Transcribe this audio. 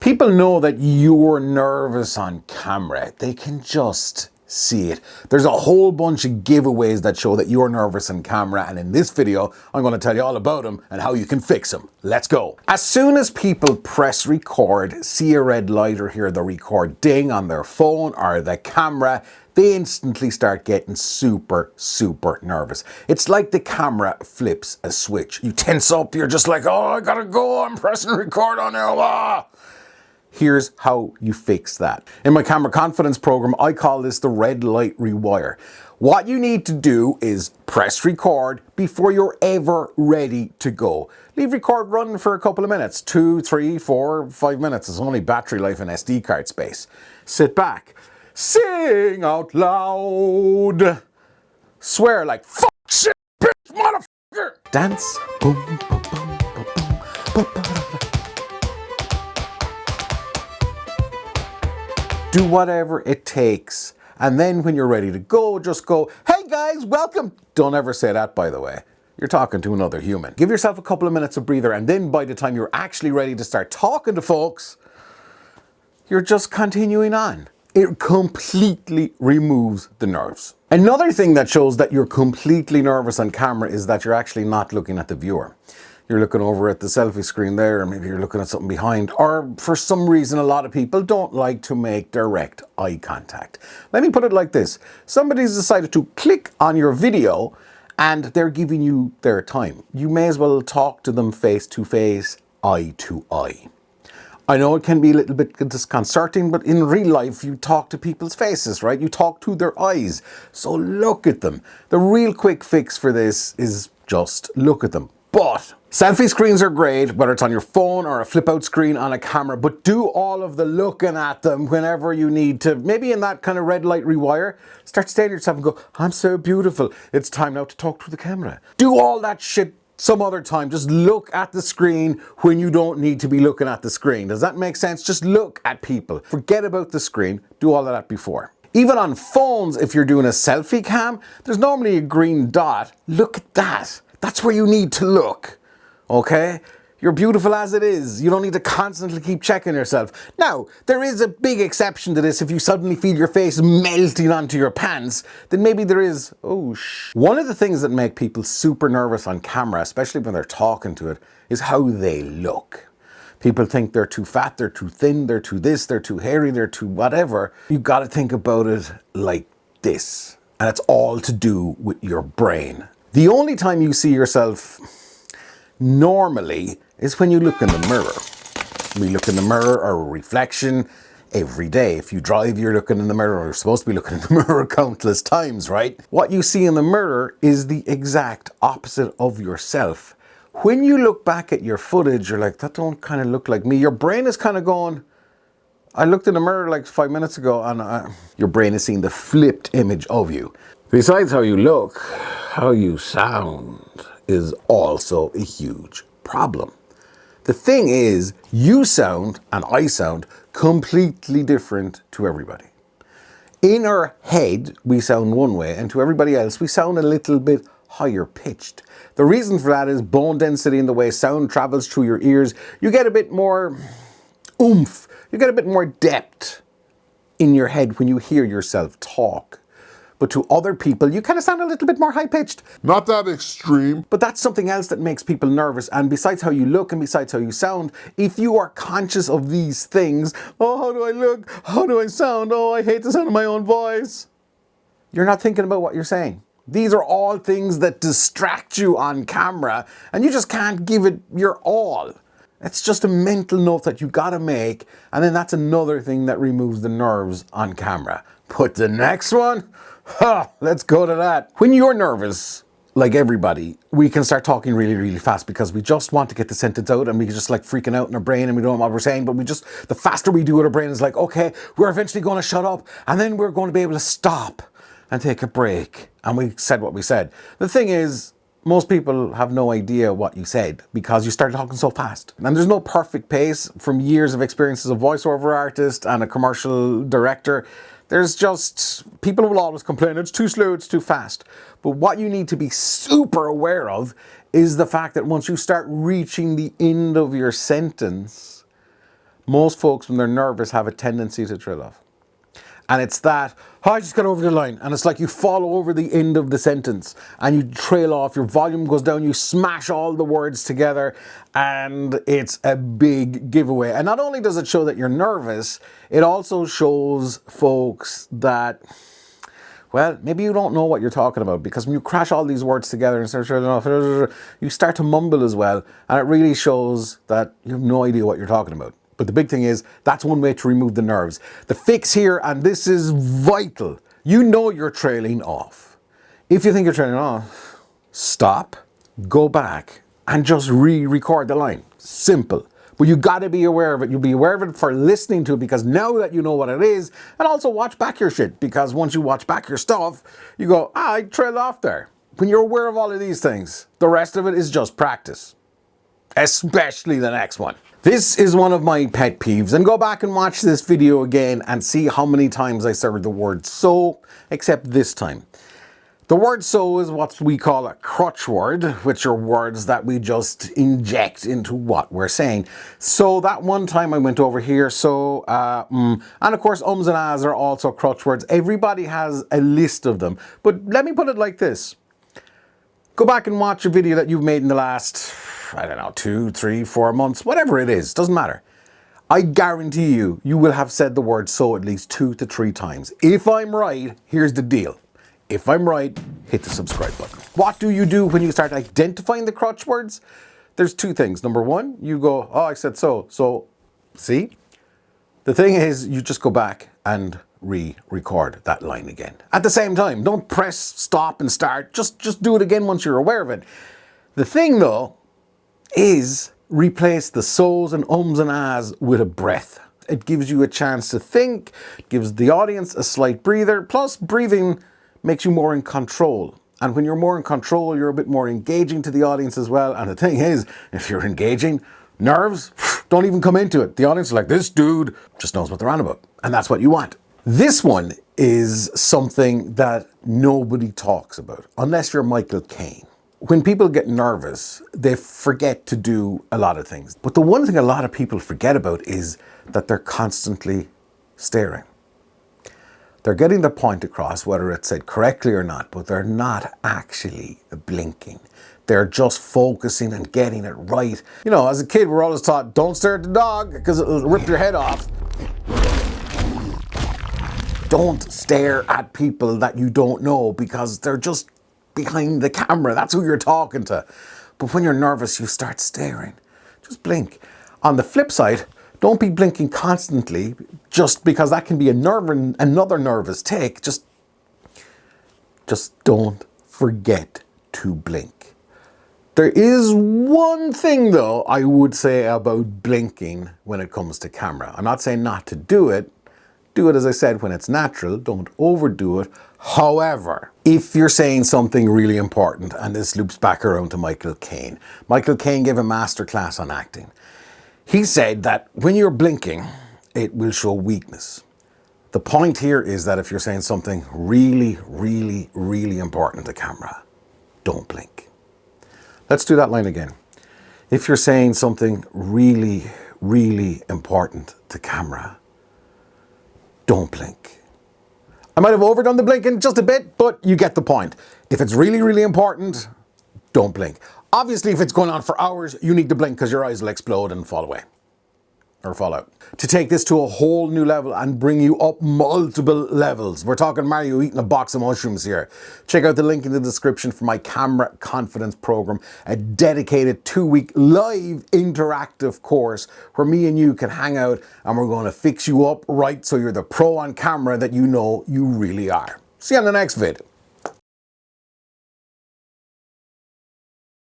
People know that you're nervous on camera. They can just see it. There's a whole bunch of giveaways that show that you're nervous on camera, and in this video, I'm going to tell you all about them and how you can fix them. Let's go. As soon as people press record, see a red light or hear the record ding on their phone or the camera, they instantly start getting super nervous. It's like the camera flips a switch. You tense up, you're just like, oh, I gotta go, I'm pressing record on now. Ah. Here's how you fix that. In my camera confidence program, I call this the red light rewire. What you need to do is press record before you're ever ready to go. Leave record running for a couple of minutes, 2, 3, 4, 5 minutes. It's only battery life and SD card space. Sit back, sing out loud, swear like fuck, shit, bitch, motherfucker, dance, boom, boom, boom, boom, boom, boom, boom. Do whatever it takes. And then when you're ready to go, just go, hey guys, welcome. Don't ever say that, by the way. You're talking to another human. Give yourself a couple of minutes of breather, and then by the time you're actually ready to start talking to folks, you're just continuing on. It completely removes the nerves. Another thing that shows that you're completely nervous on camera is that you're actually not looking at the viewer. You're looking over at the selfie screen there, or maybe you're looking at something behind, or for some reason a lot of people don't like to make direct eye contact. Let me put it like this. Somebody's decided to click on your video and they're giving you their time. You may as well talk to them face to face, eye to eye. I know it can be a little bit disconcerting, but in real life you talk to people's faces, right? You talk to their eyes, so look at them. The real quick fix for this is just look at them. But selfie screens are great, whether it's on your phone or a flip out screen on a camera, but do all of the looking at them whenever you need to. Maybe in that kind of red light rewire, start staring at yourself and go, I'm so beautiful. It's time now to talk to the camera. Do all that shit some other time. Just look at the screen when you don't need to be looking at the screen. Does that make sense? Just look at people. Forget about the screen. Do all of that before. Even on phones, if you're doing a selfie cam, there's normally a green dot. Look at that. That's where you need to look, okay? You're beautiful as it is. You don't need to constantly keep checking yourself. Now, there is a big exception to this. If you suddenly feel your face melting onto your pants, then maybe there is, One of the things that make people super nervous on camera, especially when they're talking to it, is how they look. People think they're too fat, they're too thin, they're too this, they're too hairy, they're too whatever. You've got to think about it like this. And it's all to do with your brain. The only time you see yourself normally is when you look in the mirror. We look in the mirror or a reflection every day. If you drive, you're looking in the mirror, or you're supposed to be looking in the mirror countless times, right? What you see in the mirror is the exact opposite of yourself. When you look back at your footage, you're like, that don't kind of look like me. Your brain is kind of going, I looked in the mirror like 5 minutes ago, and your brain is seeing the flipped image of you. Besides how you look, how you sound is also a huge problem. The thing is, you sound and I sound completely different to everybody. In our head, we sound one way, and to everybody else, we sound a little bit higher pitched. The reason for that is bone density and the way sound travels through your ears. You get a bit more oomph, you get a bit more depth in your head when you hear yourself talk. But to other people, you kind of sound a little bit more high-pitched. Not that extreme. But that's something else that makes people nervous. And besides how you look and besides how you sound, if you are conscious of these things, oh, how do I look? How do I sound? Oh, I hate the sound of my own voice. You're not thinking about what you're saying. These are all things that distract you on camera, and you just can't give it your all. It's just a mental note that you gotta make, and then that's another thing that removes the nerves on camera. But the next one, let's go to that. When you're nervous, like everybody, we can start talking really fast because we just want to get the sentence out, and we just like freaking out in our brain and we don't know what we're saying, but the faster we do it, our brain is like, okay, we're eventually gonna shut up, and then we're going to be able to stop and take a break. And we said what we said. The thing is, most people have no idea what you said because you started talking so fast. And there's no perfect pace. From years of experience as a voiceover artist and a commercial director, there's just, people will always complain, it's too slow, it's too fast. But what you need to be super aware of is the fact that once you start reaching the end of your sentence, Most folks, when they're nervous, have a tendency to trail off. And it's that, oh, I just got over the line. And it's like you fall over the end of the sentence and you trail off, your volume goes down, you smash all the words together, and it's a big giveaway. And not only does it show that you're nervous, it also shows folks that, well, maybe you don't know what you're talking about, because when you crash all these words together and start trailing off, you start to mumble as well. And it really shows that you have no idea what you're talking about. But the big thing is, that's one way to remove the nerves. The fix here, and this is vital, you know you're trailing off. If you think you're trailing off, stop, go back, and just re-record the line. Simple. But you gotta be aware of it. You'll be aware of it for listening to it, because now that you know what it is, and also watch back your shit, because once you watch back your stuff, you go, I trailed off there. When you're aware of all of these things, the rest of it is just practice. Especially the next one. This is one of my pet peeves, and go back and watch this video again and see how many times I said the word so, except this time. The word so is what we call a crutch word, which are words that we just inject into what we're saying. So that one time I went over here, so, and of course ums and ahs are also crutch words. Everybody has a list of them, but let me put it like this. Go back and watch a video that you've made in the last, I don't know, 2, 3, 4 months, whatever it is, doesn't matter. I guarantee you, you will have said the word so at least 2 to 3 times. If I'm right, here's the deal. If I'm right, hit the subscribe button. What do you do when you start identifying the crutch words? There's 2 things. Number 1, you go, oh, I said so. So, see? The thing is, you just go back and re-record that line again. At the same time, don't press stop and start. Just do it again once you're aware of it. The thing though, is replace the so's and ums and ahs with a breath. It gives you a chance to think, gives the audience a slight breather, plus breathing makes you more in control. And when you're more in control, you're a bit more engaging to the audience as well. And the thing is, if you're engaging, nerves don't even come into it. The audience is like, this dude just knows what they're on about. And that's what you want. This one is something that nobody talks about, unless you're Michael Caine. When people get nervous, they forget to do a lot of things. But the one thing a lot of people forget about is that they're constantly staring. They're getting the point across, whether it's said correctly or not, but they're not actually blinking. They're just focusing and getting it right. You know, as a kid, we're always taught, don't stare at the dog because it'll rip your head off. Don't stare at people that you don't know because they're just behind the camera. That's who you're talking to. But when you're nervous, you start staring. Just blink. On the flip side, don't be blinking constantly just because that can be another nervous tick. Just don't forget to blink. There is one thing though I would say about blinking when it comes to camera. I'm not saying not to do it. Do it, as I said, when it's natural. Don't overdo it. However, if you're saying something really important, and this loops back around to Michael Caine. Michael Caine gave a masterclass on acting. He said that when you're blinking, it will show weakness. The point here is that if you're saying something really, really, really important to camera, don't blink. Let's do that line again. If you're saying something really, really important to camera, don't blink. I might have overdone the blinking just a bit, but you get the point. If it's really, really important, don't blink. Obviously, if it's going on for hours, you need to blink because your eyes will explode and fall away. Or fall out. To take this to a whole new level and bring you up multiple levels. We're talking Mario eating a box of mushrooms here. Check out the link in the description for my Camera Confidence Program, a dedicated 2-week live interactive course where me and you can hang out and we're going to fix you up right so you're the pro on camera that you know you really are. See you on the next vid.